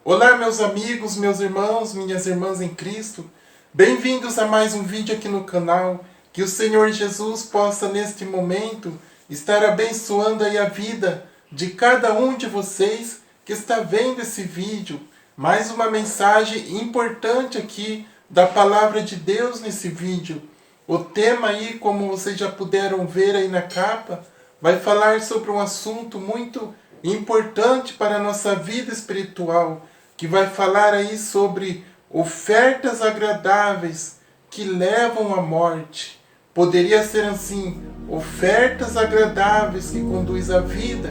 Olá, meus amigos, meus irmãos, minhas irmãs em Cristo. Bem-vindos a mais um vídeo aqui no canal. Que o Senhor Jesus possa, neste momento, estar abençoando aí a vida de cada um de vocês que está vendo esse vídeo. Mais uma mensagem importante aqui da Palavra de Deus nesse vídeo. O tema aí, como vocês já puderam ver aí na capa, vai falar sobre um assunto muito importante para a nossa vida espiritual, que vai falar aí sobre ofertas agradáveis que levam à morte. Poderia ser assim, ofertas agradáveis que conduzem à vida,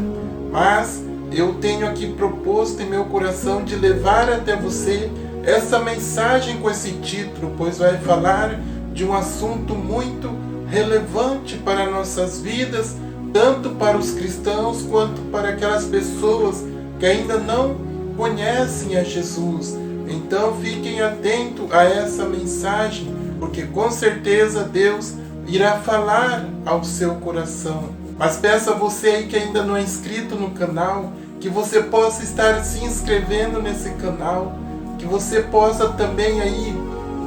mas eu tenho aqui proposto em meu coração de levar até você essa mensagem com esse título, pois vai falar de um assunto muito relevante para nossas vidas, tanto para os cristãos quanto para aquelas pessoas que ainda não conhecem a Jesus. Então fiquem atentos a essa mensagem, porque com certeza Deus irá falar ao seu coração. Mas peço a você aí que ainda não é inscrito no canal, que você possa estar se inscrevendo nesse canal, que você possa também aí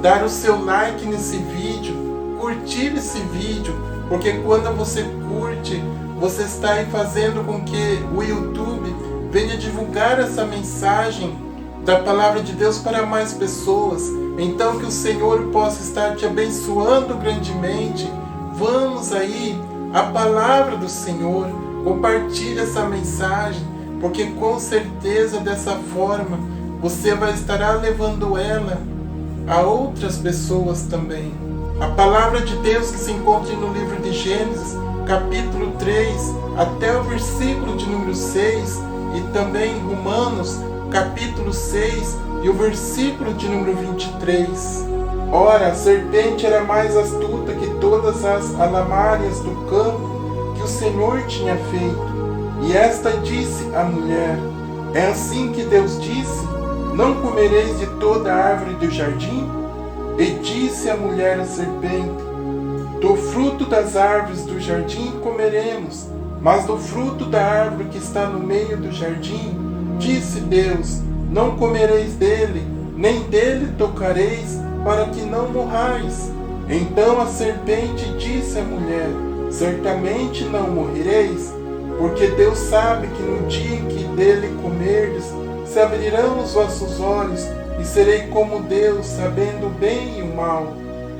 dar o seu like nesse vídeo, curtir esse vídeo, porque quando você curte, você está aí fazendo com que o YouTube venha divulgar essa mensagem da Palavra de Deus para mais pessoas. Então que o Senhor possa estar te abençoando grandemente. Vamos aí à Palavra do Senhor, compartilhe essa mensagem, porque com certeza dessa forma você vai estar levando ela a outras pessoas também. A Palavra de Deus que se encontra no livro de Gênesis, capítulo 3, até o versículo de número 6, e também Romanos, capítulo 6, e o versículo de número 23. Ora, a serpente era mais astuta que todas as alamárias do campo que o Senhor tinha feito. E esta disse à mulher: é assim que Deus disse, não comereis de toda a árvore do jardim? E disse a mulher à serpente: do fruto das árvores do jardim comeremos, mas do fruto da árvore que está no meio do jardim, disse Deus, não comereis dele, nem dele tocareis, para que não morrais. Então a serpente disse à mulher: certamente não morrereis, porque Deus sabe que no dia em que dele comerdes, se abrirão os vossos olhos, e serei como Deus, sabendo o bem e o mal.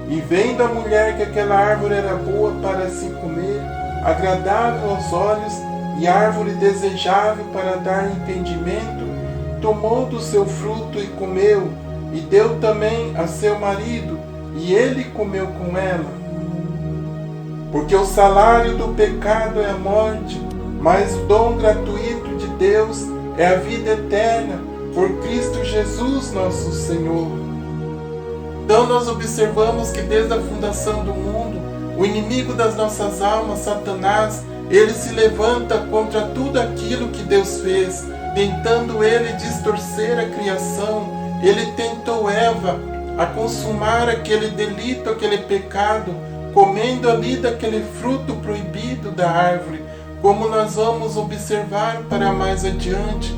E vendo a mulher que aquela árvore era boa para se comer, agradável aos olhos, e árvore desejável para dar entendimento, tomou do seu fruto e comeu, e deu também a seu marido, e ele comeu com ela. Porque o salário do pecado é a morte, mas o dom gratuito de Deus é a vida eterna, por Cristo Jesus nosso Senhor. Então nós observamos que desde a fundação do mundo, o inimigo das nossas almas, Satanás, ele se levanta contra tudo aquilo que Deus fez, tentando ele distorcer a criação. Ele tentou Eva a consumar aquele delito, aquele pecado, comendo ali daquele fruto proibido da árvore, como nós vamos observar para mais adiante.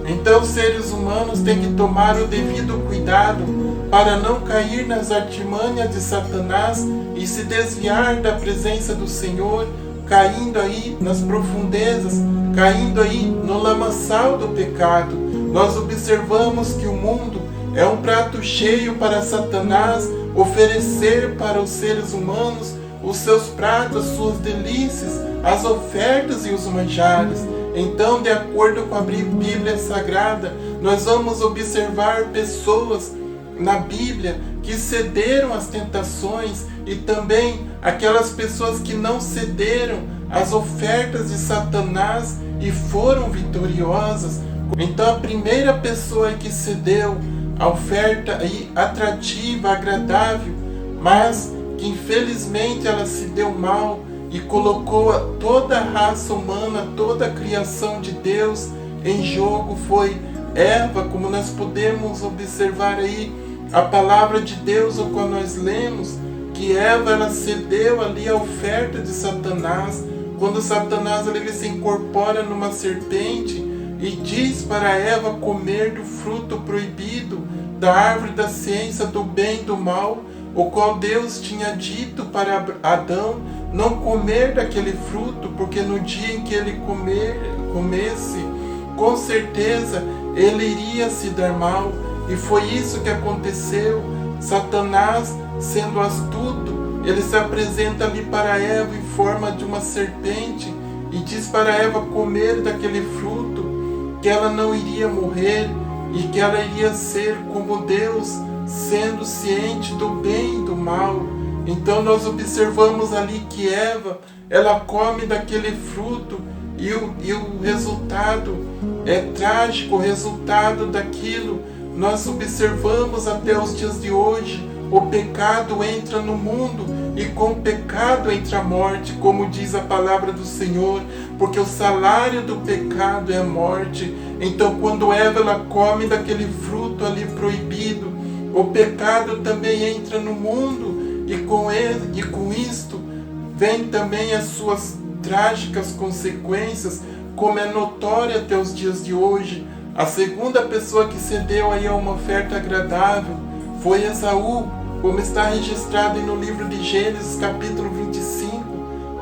Então os seres humanos têm que tomar o devido cuidado para não cair nas artimanhas de Satanás e se desviar da presença do Senhor, caindo aí nas profundezas, caindo aí no lamaçal do pecado. Nós observamos que o mundo é um prato cheio para Satanás oferecer para os seres humanos os seus pratos, as suas delícias, as ofertas e os manjares. Então, de acordo com a Bíblia Sagrada, nós vamos observar pessoas na Bíblia que cederam às tentações e também aquelas pessoas que não cederam às ofertas de Satanás e foram vitoriosas. Então a primeira pessoa que cedeu à oferta atrativa, agradável, mas que infelizmente ela se deu mal e colocou toda a raça humana, toda a criação de Deus em jogo, foi Eva, como nós podemos observar aí a palavra de Deus, o qual nós lemos, que Eva ela cedeu ali a oferta de Satanás. Quando Satanás ele se incorpora numa serpente, e diz para Eva comer do fruto proibido da árvore da ciência do bem e do mal, o qual Deus tinha dito para Adão não comer daquele fruto, porque no dia em que ele comesse, com certeza ele iria se dar mal. E foi isso que aconteceu. Satanás, sendo astuto, ele se apresenta ali para Eva em forma de uma serpente e diz para Eva comer daquele fruto, que ela não iria morrer e que ela iria ser como Deus, sendo ciente do bem e do mal. Então nós observamos ali que Eva, ela come daquele fruto e o resultado é trágico. O resultado daquilo nós observamos até os dias de hoje. O pecado entra no mundo e com o pecado entra a morte, como diz a palavra do Senhor, porque o salário do pecado é a morte. Então quando Eva ela come daquele fruto ali proibido, o pecado também entra no mundo e com isto vem também as suas trágicas consequências, como é notória até os dias de hoje. A segunda pessoa que cedeu aí a uma oferta agradável foi Esaú, como está registrado no livro de Gênesis, capítulo 25,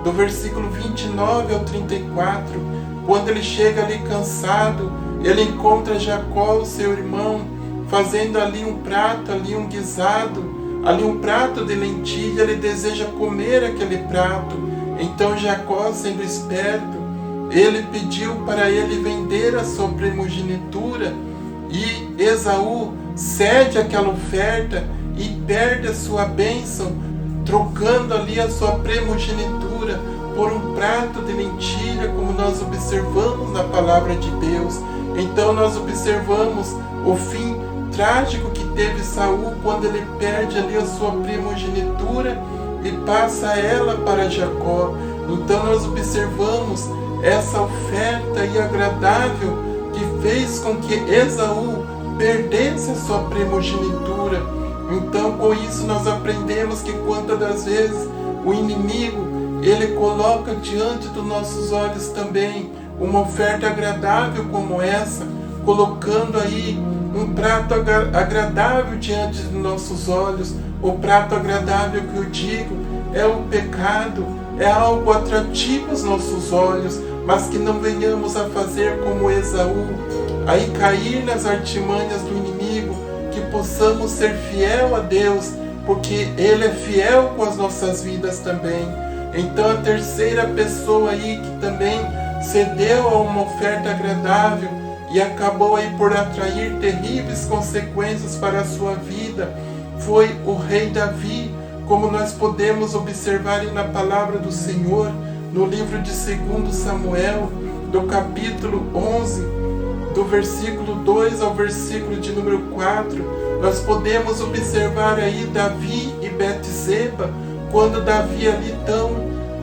do versículo 29 ao 34. Quando ele chega ali cansado, ele encontra Jacó, o seu irmão, fazendo ali um prato, ali um guisado, ali um prato de lentilha. Ele deseja comer aquele prato. Então Jacó, sendo esperto, ele pediu para ele vender a sua primogenitura, e Esaú cede aquela oferta e perde a sua bênção, trocando ali a sua primogenitura por um prato de lentilha, como nós observamos na palavra de Deus. Então nós observamos o fim trágico que teve Saul quando ele perde ali a sua primogenitura e passa ela para Jacó. Então nós observamos essa oferta agradável que fez com que Esaú perdesse a sua primogenitura. Então com isso nós aprendemos que quantas das vezes o inimigo ele coloca diante dos nossos olhos também uma oferta agradável como essa, colocando aí um prato agradável diante dos nossos olhos. O prato agradável que eu digo é o pecado, é algo atrativo aos nossos olhos, mas que não venhamos a fazer como Esaú, aí cair nas artimanhas do inimigo, que possamos ser fiel a Deus, porque Ele é fiel com as nossas vidas também. Então a terceira pessoa aí que também cedeu a uma oferta agradável e acabou aí por atrair terríveis consequências para a sua vida foi o rei Davi, como nós podemos observar na palavra do Senhor, no livro de 2 Samuel, do capítulo 11, do versículo 2 ao versículo de número 4, nós podemos observar aí Davi e Betseba, quando Davi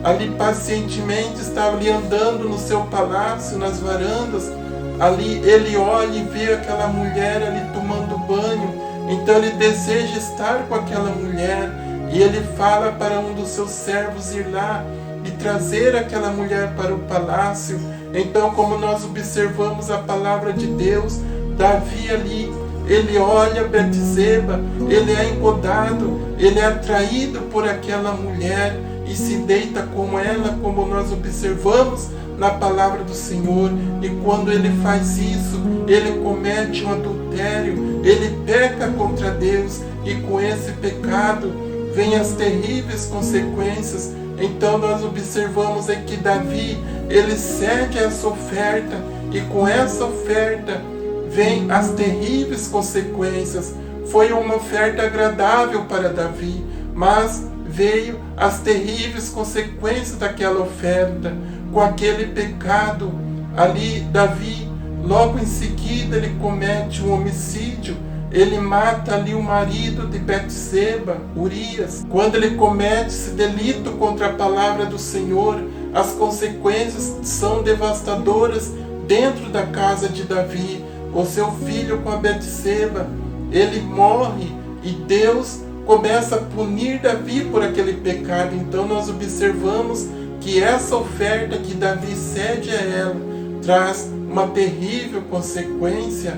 ali pacientemente estava ali andando no seu palácio, nas varandas, ali ele olha e vê aquela mulher ali tomando banho, então ele deseja estar com aquela mulher, e ele fala para um dos seus servos ir lá e trazer aquela mulher para o palácio. Então, como nós observamos a palavra de Deus, Davi ali, ele olha Betseba, ele é engodado, ele é atraído por aquela mulher e se deita com ela, como nós observamos na palavra do Senhor. E quando ele faz isso, ele comete um adultério, ele peca contra Deus, e com esse pecado vem as terríveis consequências. Então nós observamos que Davi, ele cede essa oferta, e com essa oferta vem as terríveis consequências. Foi uma oferta agradável para Davi, mas veio as terríveis consequências daquela oferta. Com aquele pecado ali, Davi, logo em seguida, ele comete um homicídio. Ele mata ali o marido de Betseba, Urias. Quando ele comete esse delito contra a palavra do Senhor, as consequências são devastadoras dentro da casa de Davi. O seu filho com a Betseba, ele morre e Deus começa a punir Davi por aquele pecado. Então nós observamos que essa oferta que Davi cede a ela traz uma terrível consequência.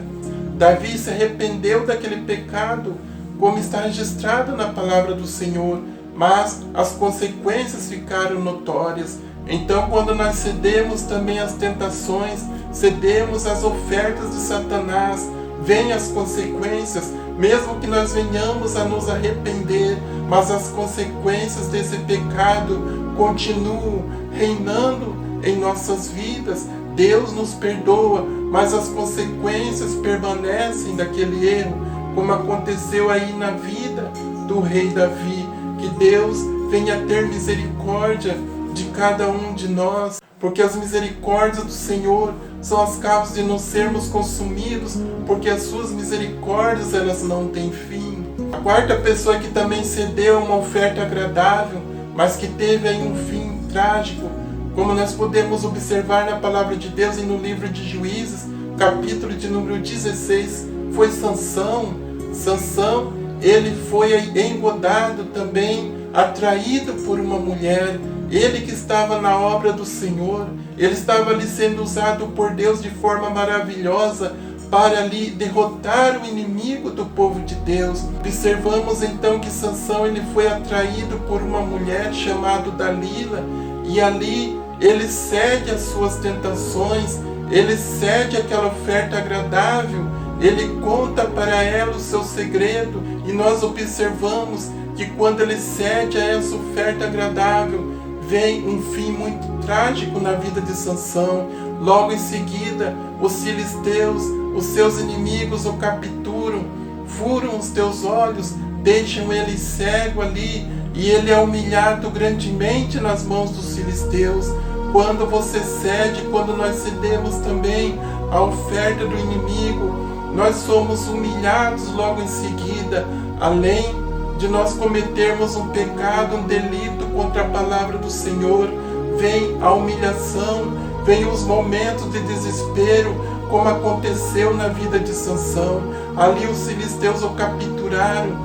Davi se arrependeu daquele pecado, como está registrado na palavra do Senhor, mas as consequências ficaram notórias. Então, quando nós cedemos também às tentações, cedemos às ofertas de Satanás, vêm as consequências, mesmo que nós venhamos a nos arrepender, mas as consequências desse pecado continuam reinando em nossas vidas. Deus nos perdoa, mas as consequências permanecem daquele erro, como aconteceu aí na vida do rei Davi. Que Deus venha ter misericórdia de cada um de nós, porque as misericórdias do Senhor são as causas de não sermos consumidos, porque as suas misericórdias elas não têm fim. A quarta pessoa que também cedeu uma oferta agradável, mas que teve aí um fim trágico, como nós podemos observar na palavra de Deus e no livro de Juízes, capítulo de número 16, foi Sansão. Sansão, ele foi engodado também, atraído por uma mulher. Ele que estava na obra do Senhor, ele estava ali sendo usado por Deus de forma maravilhosa para ali derrotar o inimigo do povo de Deus. Observamos então que Sansão ele foi atraído por uma mulher chamada Dalila, e ali ele cede às suas tentações, ele cede àquela oferta agradável, ele conta para ela o seu segredo, e nós observamos que quando ele cede a essa oferta agradável, vem um fim muito trágico na vida de Sansão. Logo em seguida, os filisteus, os seus inimigos o capturam, furam os teus olhos, deixam ele cego ali, e ele é humilhado grandemente nas mãos dos filisteus. Quando você cede, quando nós cedemos também a oferta do inimigo, nós somos humilhados logo em seguida, além de nós cometermos um pecado, um delito contra a palavra do Senhor, vem a humilhação, vem os momentos de desespero, como aconteceu na vida de Sansão. Ali os filisteus o capturaram,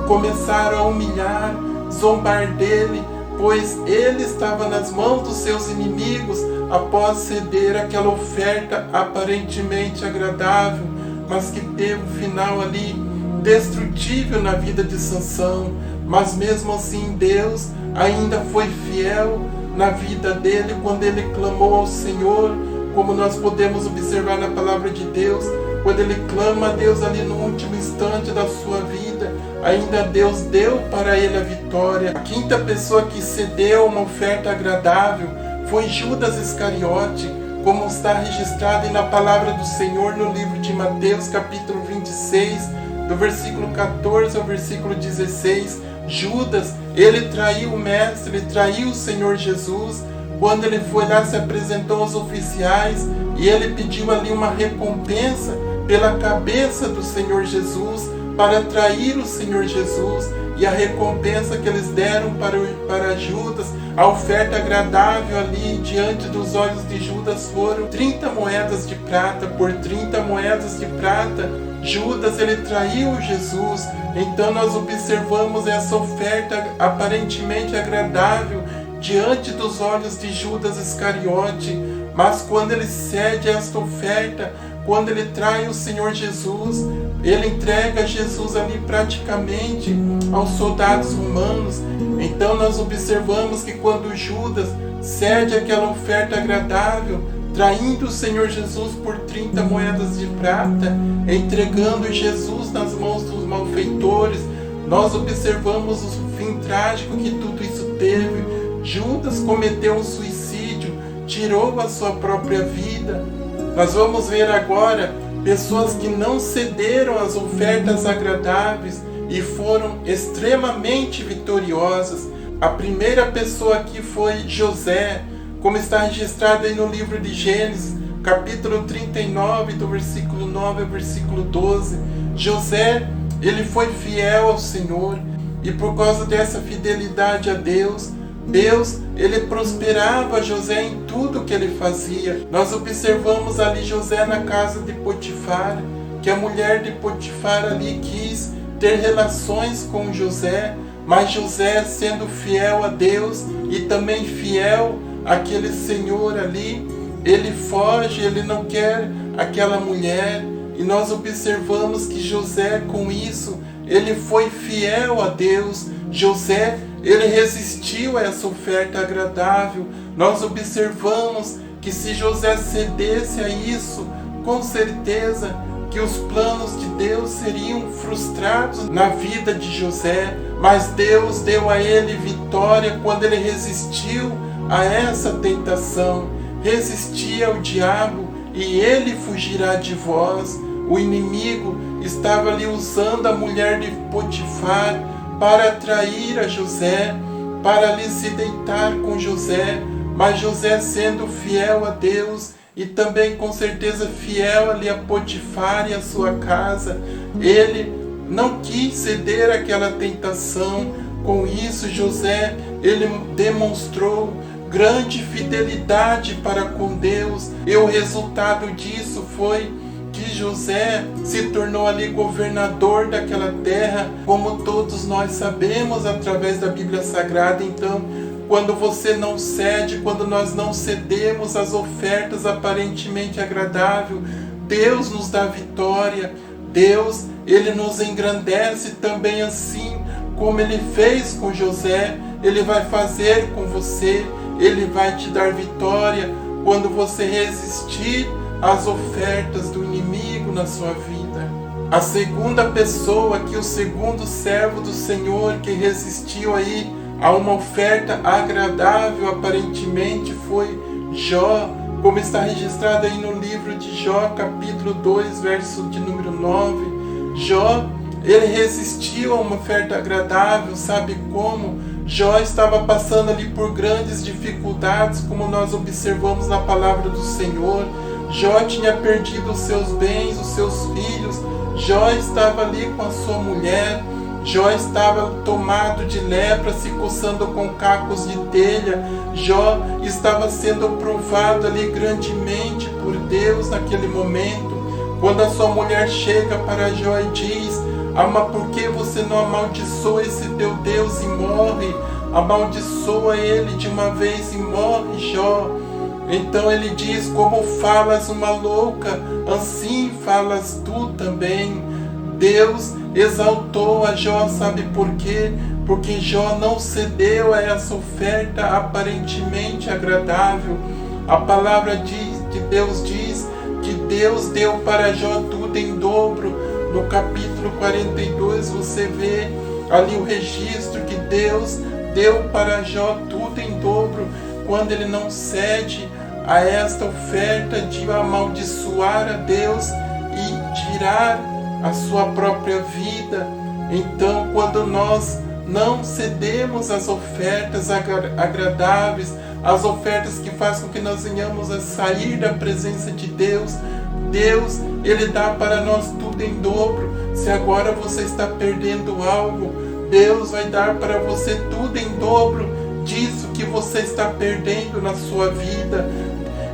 começaram a humilhar, zombar dele, pois ele estava nas mãos dos seus inimigos após ceder aquela oferta aparentemente agradável, mas que teve um final ali destrutível na vida de Sansão. Mas mesmo assim Deus ainda foi fiel na vida dele quando ele clamou ao Senhor, como nós podemos observar na palavra de Deus. Quando ele clama a Deus ali no último instante da sua vida, ainda Deus deu para ele a vitória. A quinta pessoa que cedeu uma oferta agradável foi Judas Iscariote, como está registrado na palavra do Senhor no livro de Mateus, capítulo 26, do versículo 14 ao versículo 16. Judas, ele traiu o Mestre, ele traiu o Senhor Jesus. Quando ele foi lá, se apresentou aos oficiais e ele pediu ali uma recompensa pela cabeça do Senhor Jesus, para trair o Senhor Jesus. E a recompensa que eles deram para Judas, a oferta agradável ali diante dos olhos de Judas, foram 30 moedas de prata. Por 30 moedas de prata, Judas ele traiu Jesus. Então nós observamos essa oferta aparentemente agradável diante dos olhos de Judas Iscariote, mas quando ele cede esta oferta, quando ele trai o Senhor Jesus, ele entrega Jesus ali praticamente aos soldados romanos. Então nós observamos que quando Judas cede aquela oferta agradável, traindo o Senhor Jesus por 30 moedas de prata, entregando Jesus nas mãos dos malfeitores, nós observamos o fim trágico que tudo isso teve. Judas cometeu um suicídio, tirou a sua própria vida. Nós vamos ver agora pessoas que não cederam às ofertas agradáveis e foram extremamente vitoriosas. A primeira pessoa aqui foi José, como está registrado aí no livro de Gênesis, capítulo 39, do versículo 9 ao versículo 12. José, ele foi fiel ao Senhor, e por causa dessa fidelidade a Deus, ele prosperava José em tudo que ele fazia. Nós observamos ali José na casa de Potifar, que a mulher de Potifar ali quis ter relações com José, mas José, sendo fiel a Deus e também fiel àquele senhor ali, ele foge, ele não quer aquela mulher. E nós observamos que José, com isso, ele foi fiel a Deus. José, ele resistiu a essa oferta agradável. Nós observamos que se José cedesse a isso, com certeza que os planos de Deus seriam frustrados na vida de José. Mas Deus deu a ele vitória quando ele resistiu a essa tentação. Resistir ao diabo e ele fugirá de vós. O inimigo estava ali usando a mulher de Potifar para atrair a José, para ali se deitar com José. Mas José, sendo fiel a Deus e também com certeza fiel ali a Potifar e a sua casa, ele não quis ceder àquela tentação. Com isso, José, ele demonstrou grande fidelidade para com Deus, e o resultado disso foi que José se tornou ali governador daquela terra, como todos nós sabemos através da Bíblia Sagrada. Então, quando você não cede, quando nós não cedemos às ofertas aparentemente agradáveis, Deus nos dá vitória. Deus, ele nos engrandece também, assim como ele fez com José, ele vai fazer com você. Ele vai te dar vitória quando você resistir às ofertas do inimigo na sua vida. A segunda pessoa aqui, o segundo servo do Senhor que resistiu aí a uma oferta agradável aparentemente, foi Jó, como está registrado aí no livro de Jó, capítulo 2, verso de número 9. Jó, ele resistiu a uma oferta agradável. Sabe como? Jó estava passando ali por grandes dificuldades, como nós observamos na palavra do Senhor. Jó tinha perdido os seus bens, os seus filhos. Jó estava ali com a sua mulher. Jó estava tomado de lepra, se coçando com cacos de telha. Jó estava sendo provado ali grandemente por Deus naquele momento. Quando a sua mulher chega para Jó e diz: por que você não amaldiçoa esse teu Deus e morre? Amaldiçoa ele de uma vez e morre, Jó. Então ele diz: como falas uma louca, assim falas tu também. Deus exaltou a Jó, sabe por quê? Porque Jó não cedeu a essa oferta aparentemente agradável. A palavra de Deus diz que Deus deu para Jó tudo em dobro. No capítulo 42 você vê ali o registro que Deus deu para Jó tudo em dobro, quando ele não cede a esta oferta de amaldiçoar a Deus e tirar a sua própria vida. Então, quando nós não cedemos às ofertas agradáveis, as ofertas que fazem com que nós venhamos a sair da presença de Deus, Deus, ele dá para nós tudo em dobro. Se agora você está perdendo algo, Deus vai dar para você tudo em dobro disso que você está perdendo na sua vida.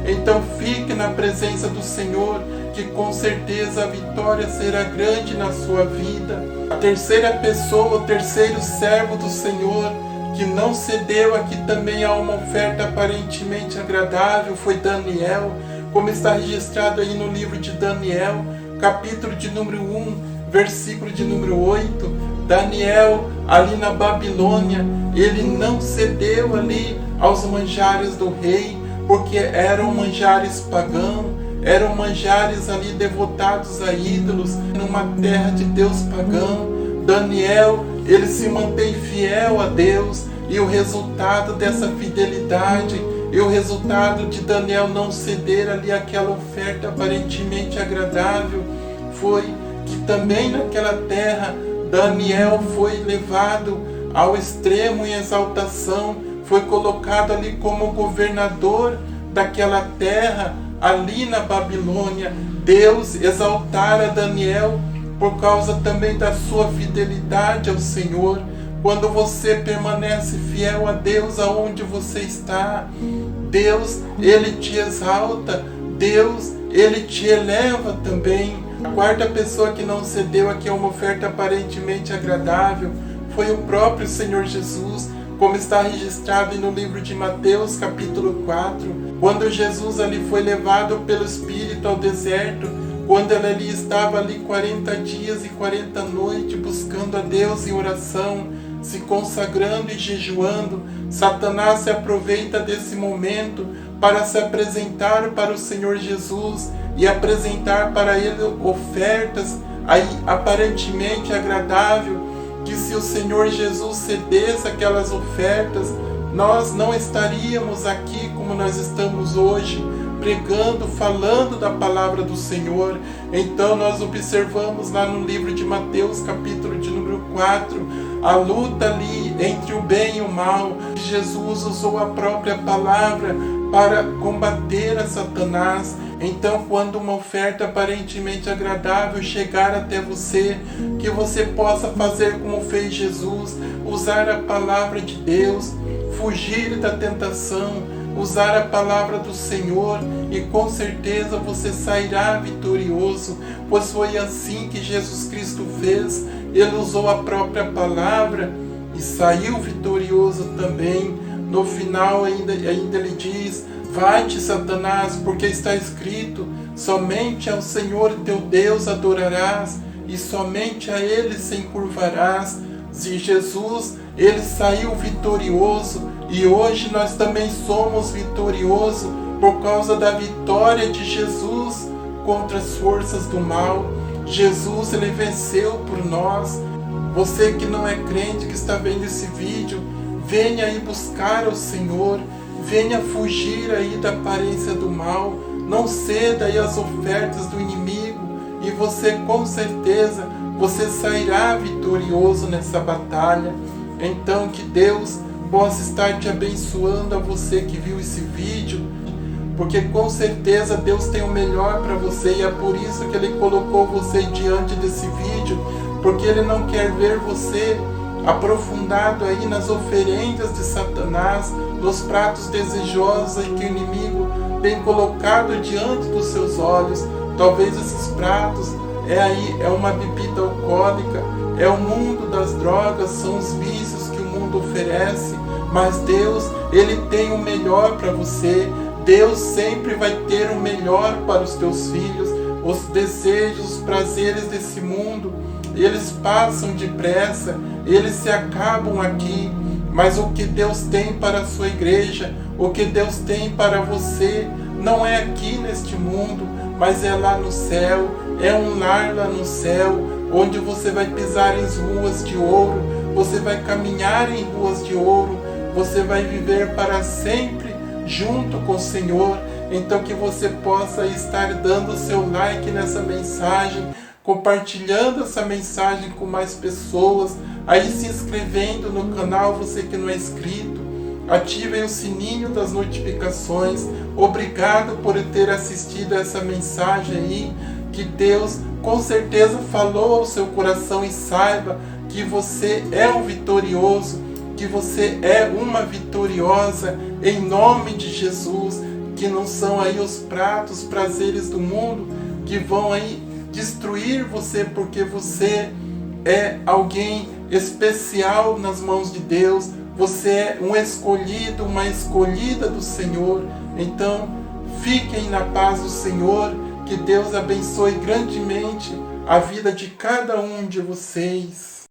Então fique na presença do Senhor, que com certeza a vitória será grande na sua vida. A terceira pessoa, o terceiro servo do Senhor, que não cedeu aqui também a uma oferta aparentemente agradável, foi Daniel, como está registrado aí no livro de Daniel, capítulo de número 1, versículo de número 8. Daniel, ali na Babilônia, ele não cedeu ali aos manjares do rei, porque eram manjares pagãos, eram manjares ali devotados a ídolos, numa terra de Deus pagão. Daniel, ele se mantém fiel a Deus, e o resultado dessa fidelidade, e o resultado de Daniel não ceder ali aquela oferta aparentemente agradável, foi que também naquela terra Daniel foi levado ao extremo em exaltação, foi colocado ali como governador daquela terra, ali na Babilônia. Deus exaltara Daniel por causa também da sua fidelidade ao Senhor. Quando você permanece fiel a Deus aonde você está, Deus, ele te exalta, Deus, ele te eleva também. A quarta pessoa que não cedeu aqui a uma oferta aparentemente agradável foi o próprio Senhor Jesus, como está registrado no livro de Mateus, capítulo 4, quando Jesus ali foi levado pelo Espírito ao deserto, quando ele ali estava ali 40 dias e 40 noites buscando a Deus em oração, se consagrando e jejuando, Satanás se aproveita desse momento para se apresentar para o Senhor Jesus e apresentar para ele ofertas aí aparentemente agradável, que se o Senhor Jesus cedesse aquelas ofertas, nós não estaríamos aqui como nós estamos hoje, pregando, falando da palavra do Senhor. Então nós observamos lá no livro de Mateus, capítulo de número 4, a luta ali entre o bem e o mal. Jesus usou a própria palavra para combater a Satanás. Então, quando uma oferta aparentemente agradável chegar até você, que você possa fazer como fez Jesus, usar a palavra de Deus, fugir da tentação, usar a palavra do Senhor, e com certeza você sairá vitorioso, pois foi assim que Jesus Cristo fez. Ele usou a própria palavra e saiu vitorioso também. No final ainda ele diz: vai-te, Satanás, porque está escrito, somente ao Senhor teu Deus adorarás, e somente a Ele se encurvarás. E Jesus, Ele saiu vitorioso, e hoje nós também somos vitoriosos por causa da vitória de Jesus contra as forças do mal. Jesus, Ele venceu por nós. Você que não é crente, que está vendo esse vídeo, venha aí buscar o Senhor, venha fugir aí da aparência do mal, não ceda aí às ofertas do inimigo, e você com certeza, você sairá vitorioso nessa batalha. Então que Deus possa estar te abençoando, a você que viu esse vídeo, porque com certeza Deus tem o melhor para você, e é por isso que Ele colocou você diante desse vídeo, porque Ele não quer ver você aprofundado aí nas oferendas de Satanás, nos pratos desejosos aí que o inimigo tem colocado diante dos seus olhos. Talvez esses pratos é uma bebida alcoólica, é o mundo das drogas, são os vícios que o mundo oferece, mas Deus, Ele tem o melhor para você. Deus sempre vai ter o melhor para os teus filhos. Os desejos, os prazeres desse mundo, eles passam depressa, eles se acabam aqui, mas o que Deus tem para a sua igreja, o que Deus tem para você, não é aqui neste mundo, mas é lá no céu. É um lar lá no céu, onde você vai pisar em ruas de ouro, você vai caminhar em ruas de ouro, você vai viver para sempre junto com o Senhor. Então que você possa estar dando o seu like nessa mensagem, compartilhando essa mensagem com mais pessoas, aí se inscrevendo no canal, você que não é inscrito, ative o sininho das notificações. Obrigado por ter assistido essa mensagem aí, que Deus com certeza falou ao seu coração, e saiba que você é um vitorioso, que você é uma vitoriosa, em nome de Jesus, que não são aí os pratos, os prazeres do mundo que vão aí destruir você, porque você é alguém especial nas mãos de Deus, você é um escolhido, uma escolhida do Senhor. Então fiquem na paz do Senhor, que Deus abençoe grandemente a vida de cada um de vocês.